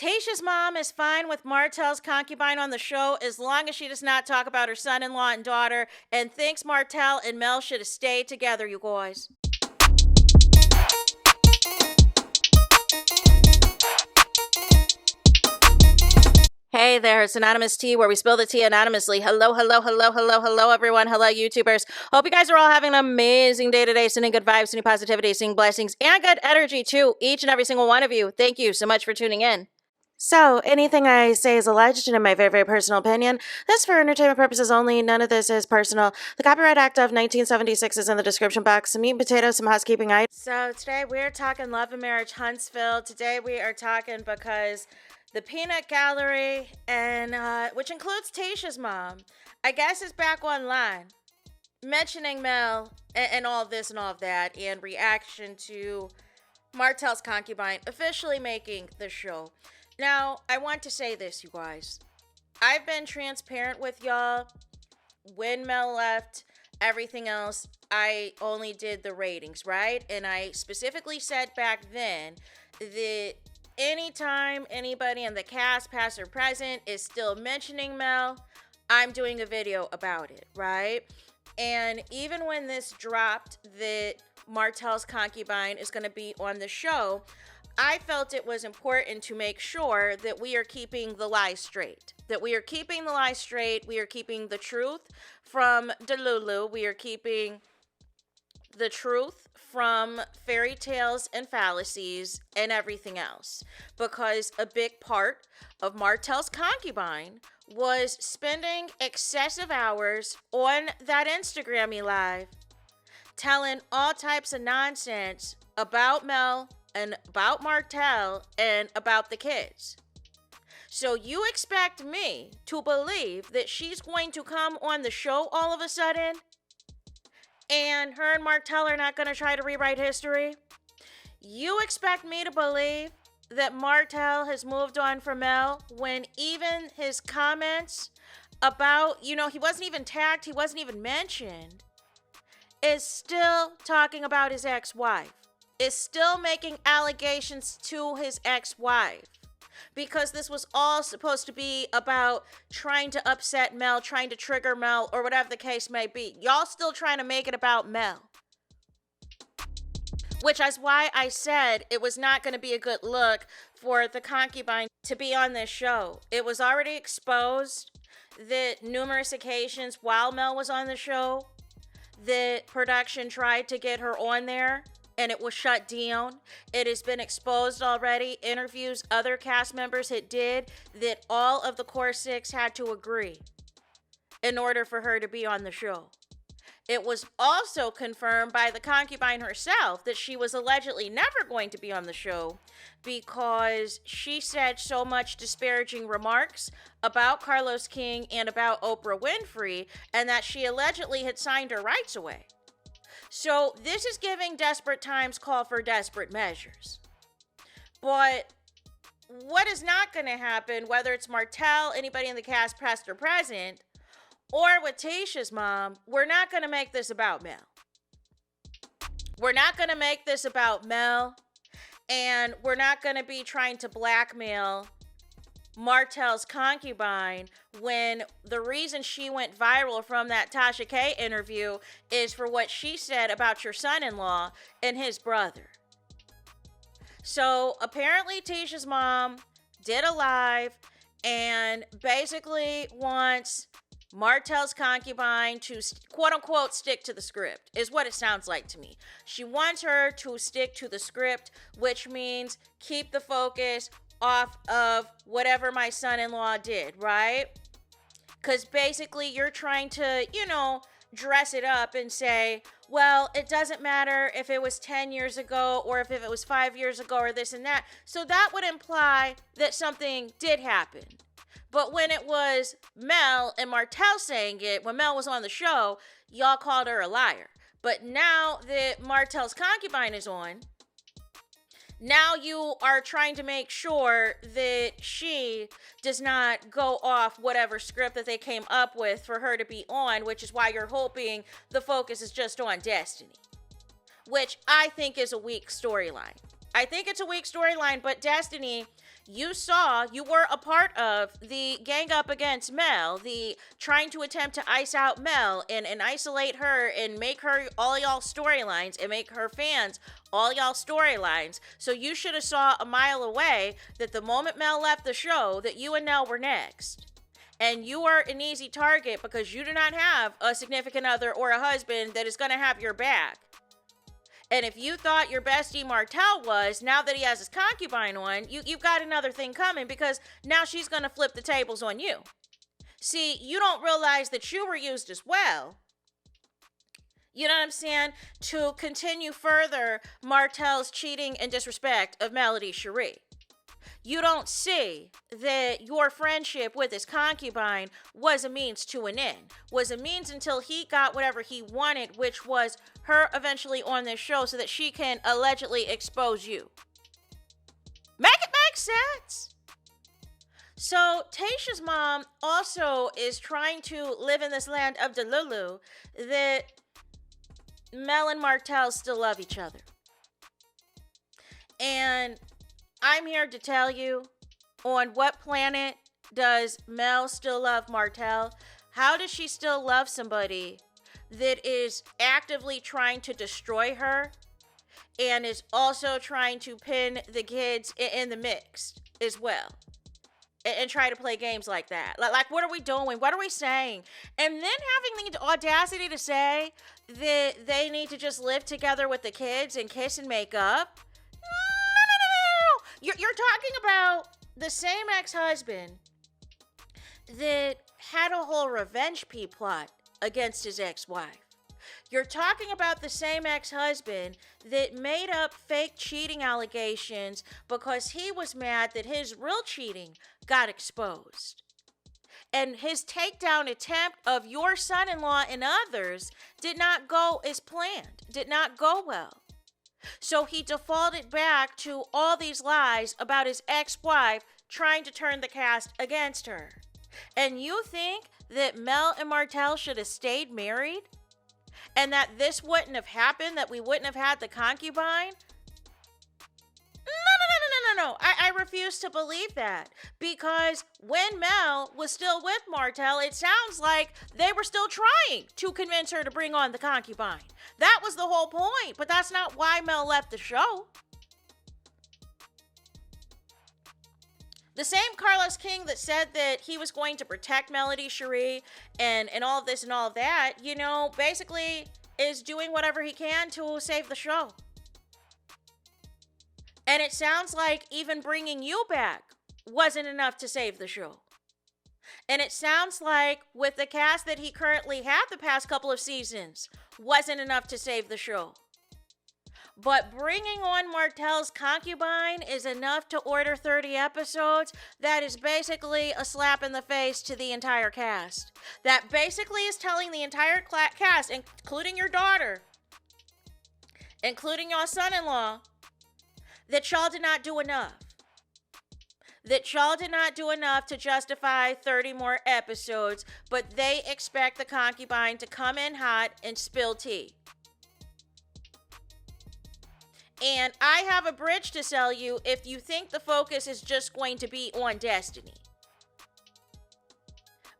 Tasha's mom is fine with Martell's concubine on the show as long as she does not talk about her son-in-law and daughter, and thinks Martell and Mel should have stayed together, you guys. Hey there, it's Anonymous Tea, where we spill the tea anonymously. Hello, everyone. Hello, YouTubers. Hope you guys are all having an amazing day today, sending good vibes, sending positivity, sending blessings, and good energy to each and every single one of you. Thank you so much for tuning in. So, anything I say is alleged and in my very, very personal opinion. This is for entertainment purposes only. None of this is personal. The Copyright Act of 1976 is in the description box. Some meat and potatoes, some housekeeping items. So, today we're talking Love and Marriage Huntsville. Today we are talking because the Peanut Gallery, and which includes Tasha's mom, I guess is back online, mentioning Mel and all this and all of that, and reaction to Martell's concubine officially making the show. Now, I want to say this, you guys. I've been transparent with y'all. When Mel left, everything else, I only did the ratings, right? And I specifically said back then that anytime anybody in the cast, past or present, is still mentioning Mel, I'm doing a video about it, right? And even when this dropped that Martell's concubine is going to be on the show, I felt it was important to make sure that we are keeping the lies straight. We are keeping the truth from Delulu. We are keeping the truth from fairy tales and fallacies and everything else. Because a big part of Martell's concubine was spending excessive hours on that Instagram live, telling all types of nonsense about Mel and about Martell and about the kids. So you expect me to believe that she's going to come on the show all of a sudden and her and Martell are not going to try to rewrite history? You expect me to believe that Martell has moved on from Mel when even his comments about, he wasn't even tagged, he wasn't even mentioned, is still talking about his ex-wife, is still making allegations to his ex-wife, because this was all supposed to be about trying to upset Mel, trying to trigger Mel, or whatever the case may be. Y'all still trying to make it about Mel. Which is why I said it was not going to be a good look for the concubine to be on this show. It was already exposed that numerous occasions while Mel was on the show, that production tried to get her on there, and it was shut down. It has been exposed already. Interviews other cast members had did that all of the core six had to agree in order for her to be on the show. It was also confirmed by the concubine herself that she was allegedly never going to be on the show because she said so much disparaging remarks about Carlos King and about Oprah Winfrey, and that she allegedly had signed her rights away. So this is giving desperate times call for desperate measures. But what is not going to happen, whether it's Martell, anybody in the cast, past or present, or with Tasha's mom, we're not going to make this about Mel. We're not going to make this about Mel, and we're not going to be trying to blackmail Martell's concubine when the reason she went viral from that Tasha K interview is for what she said about your son-in-law and his brother. So apparently Tasha's mom did a live and basically wants Martell's concubine to quote unquote stick to the script, is what it sounds like to me. She wants her to stick to the script, which means keep the focus off of whatever my son-in-law did, right? Because basically you're trying to, dress it up and say, well, it doesn't matter if it was 10 years ago or if it was 5 years ago or this and that. So that would imply that something did happen. But when it was Mel and Martell saying it, when Mel was on the show, y'all called her a liar. But now that Martell's concubine is on, now you are trying to make sure that she does not go off whatever script that they came up with for her to be on, which is why you're hoping the focus is just on Destiny, which I think is a weak storyline. I think it's a weak storyline, but Destiny, you were a part of the gang up against Mel, the trying to attempt to ice out Mel and isolate her and make her all y'all storylines and make her fans all y'all storylines. So you should have saw a mile away that the moment Mel left the show that you and Nell were next. And you are an easy target because you do not have a significant other or a husband that is going to have your back. And if you thought your bestie Martell was, now that he has his concubine on, you've got another thing coming because now she's going to flip the tables on you. See, you don't realize that you were used as well. You know what I'm saying? To continue further Martell's cheating and disrespect of Melody Cherie. You don't see that your friendship with his concubine was a means to an end, was a means until he got whatever he wanted, which was her eventually on this show so that she can allegedly expose you. Make it make sense. So Tasha's mom also is trying to live in this land of Delulu that Mel and Martell still love each other. And I'm here to tell you, on what planet does Mel still love Martell? How does she still love somebody that is actively trying to destroy her and is also trying to pin the kids in the mix as well? And try to play games like that. Like, what are we doing? What are we saying? And then having the audacity to say that they need to just live together with the kids and kiss and make up. You're talking about the same ex-husband that had a whole revenge plot against his ex-wife. You're talking about the same ex-husband that made up fake cheating allegations because he was mad that his real cheating got exposed. And his takedown attempt of your son-in-law and others did not go as planned, did not go well. So he defaulted back to all these lies about his ex-wife trying to turn the cast against her. And you think that Mel and Martell should have stayed married? And that this wouldn't have happened, that we wouldn't have had the concubine? No. I refuse to believe that. Because when Mel was still with Martell, it sounds like they were still trying to convince her to bring on the concubine. That was the whole point, but that's not why Mel left the show. The same Carlos King that said that he was going to protect Melody Cherie and all of this and all of that, you know, basically is doing whatever he can to save the show. And it sounds like even bringing you back wasn't enough to save the show. And it sounds like with the cast that he currently had the past couple of seasons wasn't enough to save the show. But bringing on Martell's concubine is enough to order 30 episodes. That is basically a slap in the face to the entire cast. That basically is telling the entire cast, including your daughter, including your son-in-law, that y'all did not do enough. That y'all did not do enough to justify 30 more episodes, but they expect the concubine to come in hot and spill tea. And I have a bridge to sell you if you think the focus is just going to be on Destiny.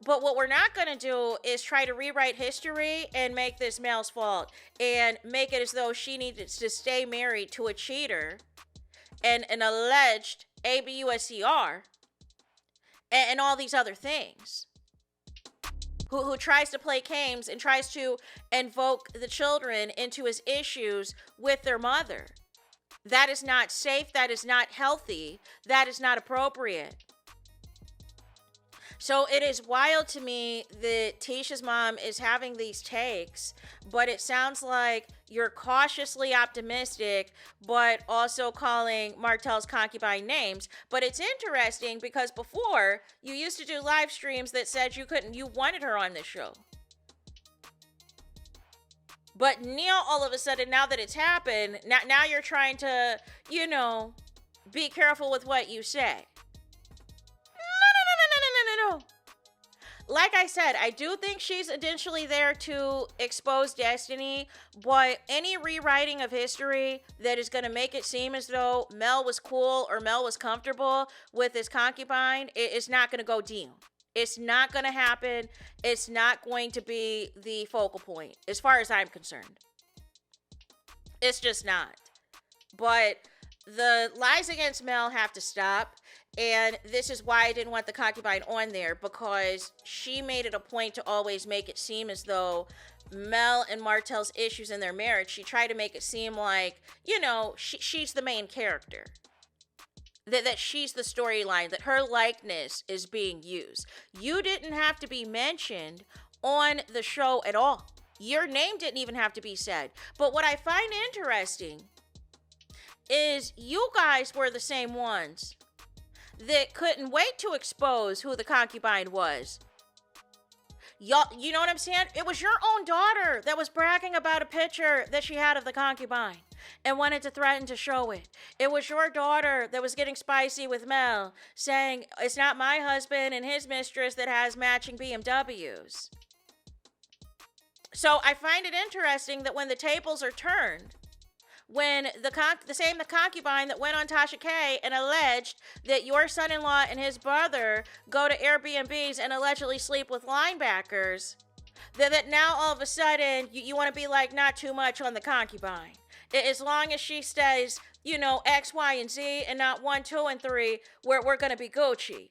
But what we're not going to do is try to rewrite history and make this Mel's fault and make it as though she needed to stay married to a cheater and an alleged ABUSCR and all these other things. Who tries to play games and tries to invoke the children into his issues with their mother. That is not safe. That is not healthy. That is not appropriate. So it is wild to me that Tisha's mom is having these takes, but it sounds like you're cautiously optimistic, but also calling Martell's concubine names. But it's interesting because before you used to do live streams that said you wanted her on this show. But Neil, all of a sudden, now that it's happened, now you're trying to, be careful with what you say. No. like I said, I do think she's initially there to expose Destiny, but any rewriting of history that is going to make it seem as though Mel was cool or Mel was comfortable with his concubine, it's not going to go down. It's not going to happen. It's not going to be the focal point, as far as I'm concerned. It's just not. But the lies against Mel have to stop. And this is why I didn't want the concubine on there, because she made it a point to always make it seem as though Mel and Martell's issues in their marriage, she tried to make it seem like, she's the main character. That she's the storyline, that her likeness is being used. You didn't have to be mentioned on the show at all. Your name didn't even have to be said. But what I find interesting is you guys were the same ones that couldn't wait to expose who the concubine was. Y'all, you know what I'm saying? It was your own daughter that was bragging about a picture that she had of the concubine and wanted to threaten to show it. It was your daughter that was getting spicy with Mel, saying it's not my husband and his mistress that has matching BMWs. So I find it interesting that when the tables are turned, when the concubine that went on TISHA K and alleged that your son-in-law and his brother go to Airbnbs and allegedly sleep with linebackers, that now all of a sudden you want to be like, not too much on the concubine. As long as she stays, X, Y, and Z and not 1, 2, and 3, we're going to be Gucci.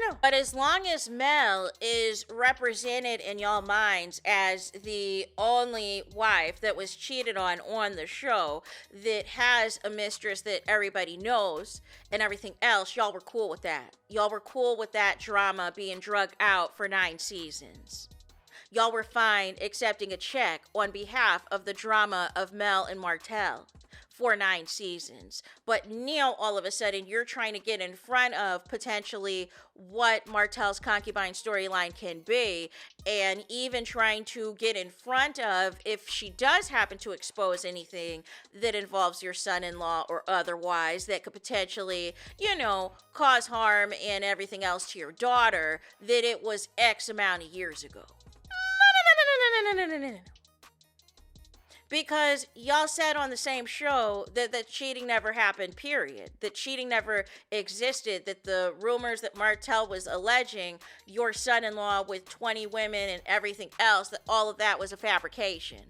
No. But as long as Mel is represented in y'all minds as the only wife that was cheated on the show, that has a mistress that everybody knows and everything else, y'all were cool with that. Y'all were cool with that drama being drug out for 9 seasons. Y'all were fine accepting a check on behalf of the drama of Mel and Martell for 9 seasons. But now, all of a sudden, you're trying to get in front of potentially what Martell's concubine storyline can be, and even trying to get in front of if she does happen to expose anything that involves your son-in-law or otherwise that could potentially, cause harm and everything else to your daughter, that it was X amount of years ago. No. Because y'all said on the same show that cheating never happened, period. That cheating never existed. That the rumors that Martell was alleging your son-in-law with 20 women and everything else, that all of that was a fabrication.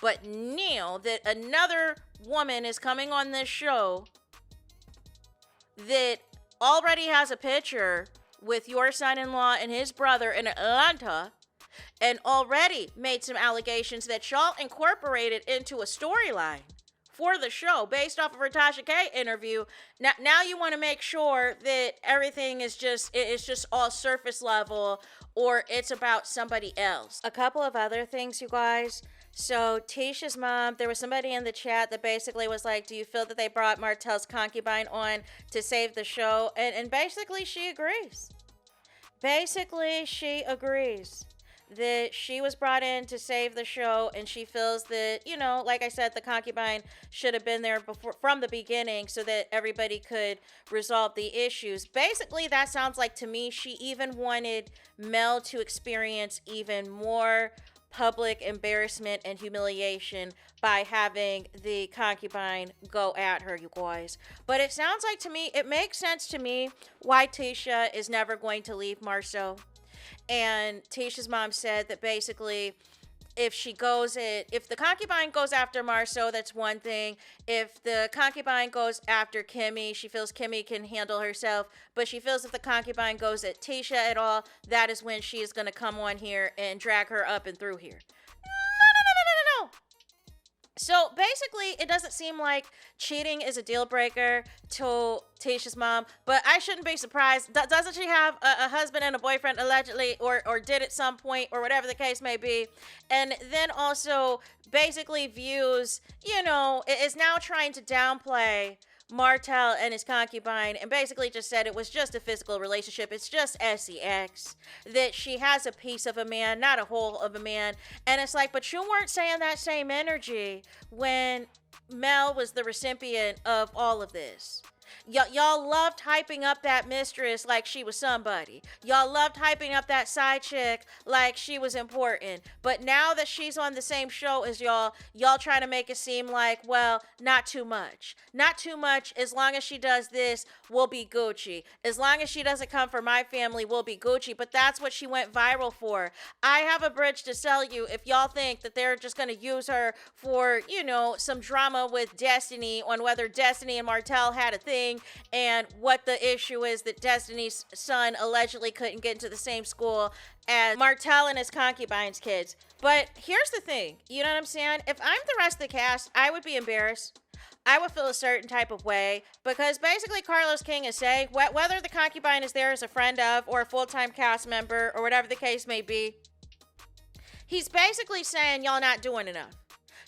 But now that another woman is coming on this show that already has a picture with your son-in-law and his brother in Atlanta, and already made some allegations that y'all incorporated into a storyline for the show based off of her TISHA K interview. Now you want to make sure that everything is just all surface level, or it's about somebody else. A couple of other things, you guys. So Tisha's mom, there was somebody in the chat that basically was like, do you feel that they brought Martell's concubine on to save the show? And basically she agrees. That she was brought in to save the show, and she feels that, like I said, the concubine should have been there before, from the beginning, so that everybody could resolve the issues. Basically, that sounds like to me she even wanted Mel to experience even more public embarrassment and humiliation by having the concubine go at her, you guys. But it sounds like to me, it makes sense to me why Tisha is never going to leave Marceau. And Tisha's mom said that basically if the concubine goes after Marceau, that's one thing. If the concubine goes after Kimmy, she feels Kimmy can handle herself. But she feels if the concubine goes at Tisha at all, that is when she is going to come on here and drag her up and through here. No. So basically, it doesn't seem like cheating is a deal breaker to Tisha's mom, but I shouldn't be surprised. Doesn't she have a husband and a boyfriend allegedly, or did at some point, or whatever the case may be? And then also basically views, is now trying to downplay Martell and his concubine, and basically just said it was just a physical relationship. It's just sex. That she has a piece of a man, not a whole of a man. And it's like, but you weren't saying that same energy when Mel was the recipient of all of this. Y'all loved hyping up that mistress like she was somebody. Y'all loved hyping up that side chick like she was important. But now that she's on the same show as y'all try to make it seem like, well, not too much. Not too much. As long as she does this, we'll be Gucci. As long as she doesn't come for my family, we'll be Gucci. But that's what she went viral for. I have a bridge to sell you if y'all think that they're just going to use her for, some drama with Destiny on whether Destiny and Martell had a thing and what the issue is that Destiny's son allegedly couldn't get into the same school as Martell and his concubine's kids. But here's the thing, you know what I'm saying? If I'm the rest of the cast, I would be embarrassed. I would feel a certain type of way because basically Carlos King is saying whether the concubine is there as a friend of or a full-time cast member or whatever the case may be, he's basically saying y'all not doing enough.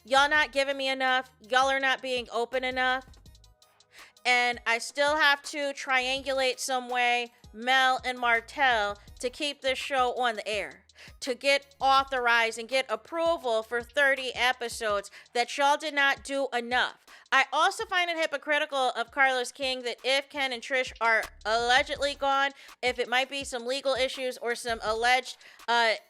Y'all not giving me enough. Y'all are not being open enough. And I still have to triangulate some way Mel and Martell to keep this show on the air, to get authorized and get approval for 30 episodes that y'all did not do enough. I also find it hypocritical of Carlos King that if Ken and Trish are allegedly gone, if it might be some legal issues or some alleged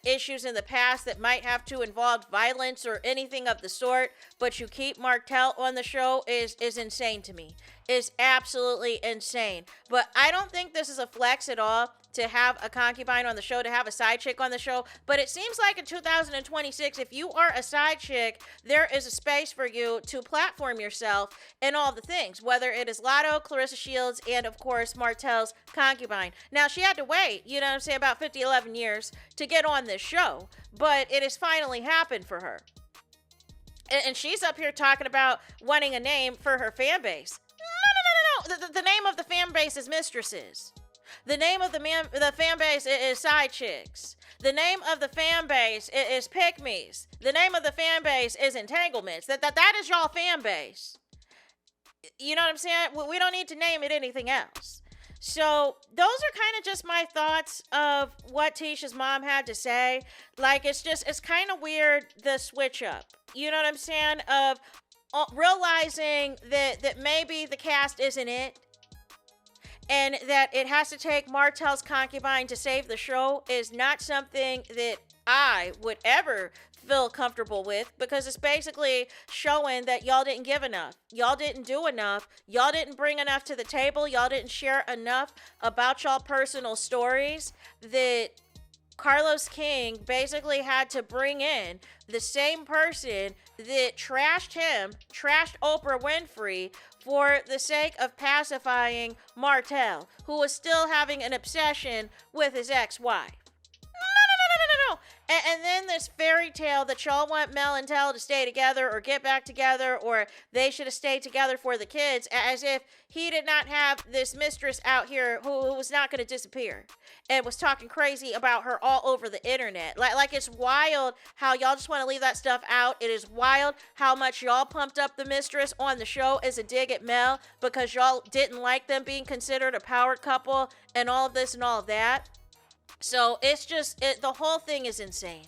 issues in the past that might have to involve violence or anything of the sort, but you keep Martell on the show is insane to me. Is absolutely insane. But I don't think this is a flex at all to have a concubine on the show, to have a side chick on the show. But it seems like in 2026, if you are a side chick, there is a space for you to platform yourself in all the things, whether it is Lotto, Clarissa Shields, and of course, Martell's concubine. Now, she had to wait, about 11 years to get on this show, but it has finally happened for her. And she's up here talking about wanting a name for her fan base. No. The name of the fan base is Mistresses. The name of the fan base is Side Chicks. The name of the fan base is Pick-Me's. The name of the fan base is Entanglements. That is y'all fan base. You know what I'm saying? We don't need to name it anything else. So those are kind of just my thoughts of what Tisha's mom had to say. Like, it's kind of weird, the switch up. You know what I'm saying? Of realizing that maybe the cast isn't it. And that it has to take Martell's concubine to save the show is not something that I would ever feel comfortable with, because it's basically showing that y'all didn't give enough. Y'all didn't do enough. Y'all didn't bring enough to the table. Y'all didn't share enough about y'all personal stories that Carlos King basically had to bring in the same person that trashed him, trashed Oprah Winfrey, for the sake of pacifying Martell, who was still having an obsession with his ex-wife. No. And then this fairy tale that y'all want Mel and Tell to stay together or get back together, or they should have stayed together for the kids, as if he did not have this mistress out here who was not going to disappear and was talking crazy about her all over the internet. Like it's wild how y'all just want to leave that stuff out. It is wild how much y'all pumped up the mistress on the show as a dig at Mel because y'all didn't like them being considered a power couple and all of this and all of that. So it's the whole thing is insane.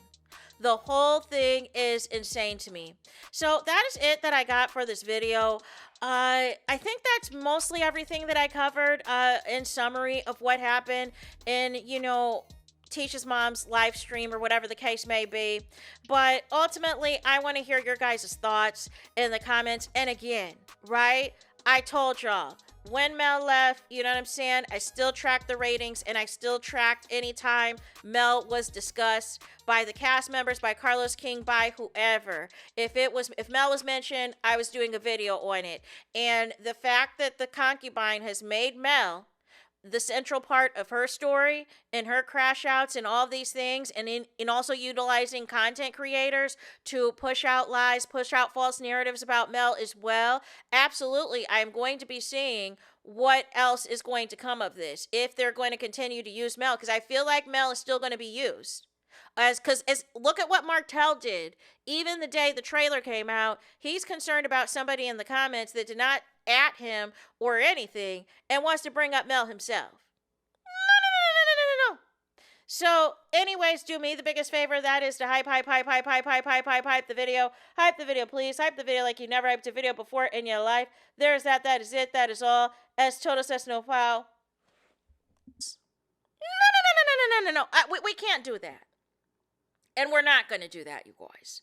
The whole thing is insane to me. So that is it that I got for this video. I think that's mostly everything that I covered in summary of what happened in, Tisha's mom's live stream or whatever the case may be. But ultimately, I want to hear your guys' thoughts in the comments. And again, right? I told y'all, when Mel left, you know what I'm saying? I still tracked the ratings, and I still tracked anytime Mel was discussed by the cast members, by Carlos King, by whoever. If Mel was mentioned, I was doing a video on it. And the fact that the concubine has made Mel the central part of her story and her crash outs and all these things, and in also utilizing content creators to push out lies, push out false narratives about Mel as well. Absolutely, I'm going to be seeing what else is going to come of this, if they're going to continue to use Mel, because I feel like Mel is still going to be used. Because look at what Martell did. Even the day the trailer came out, he's concerned about somebody in the comments that did not at him or anything and wants to bring up Mel himself. No. So, anyways, do me the biggest favor. That is to hype the video. Hype the video, please. Hype the video like you never hyped a video before in your life. There's that. That is it. That is all. Es todos es no foul. No. We can't do that. And we're not going to do that, you guys.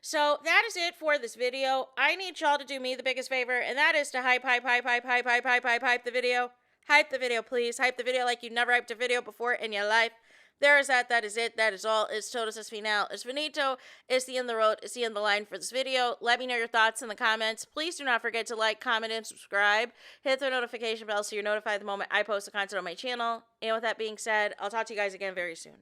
So that is it for this video. I need y'all to do me the biggest favor, and that is to hype the video. Hype the video, please. Hype the video like you never hyped a video before in your life. There is that. That is it. That is all. It's todos es final. It's finito. It's the end of the road. It's the end of the line for this video. Let me know your thoughts in the comments. Please do not forget to like, comment, and subscribe. Hit the notification bell so you're notified the moment I post a content on my channel. And with that being said, I'll talk to you guys again very soon.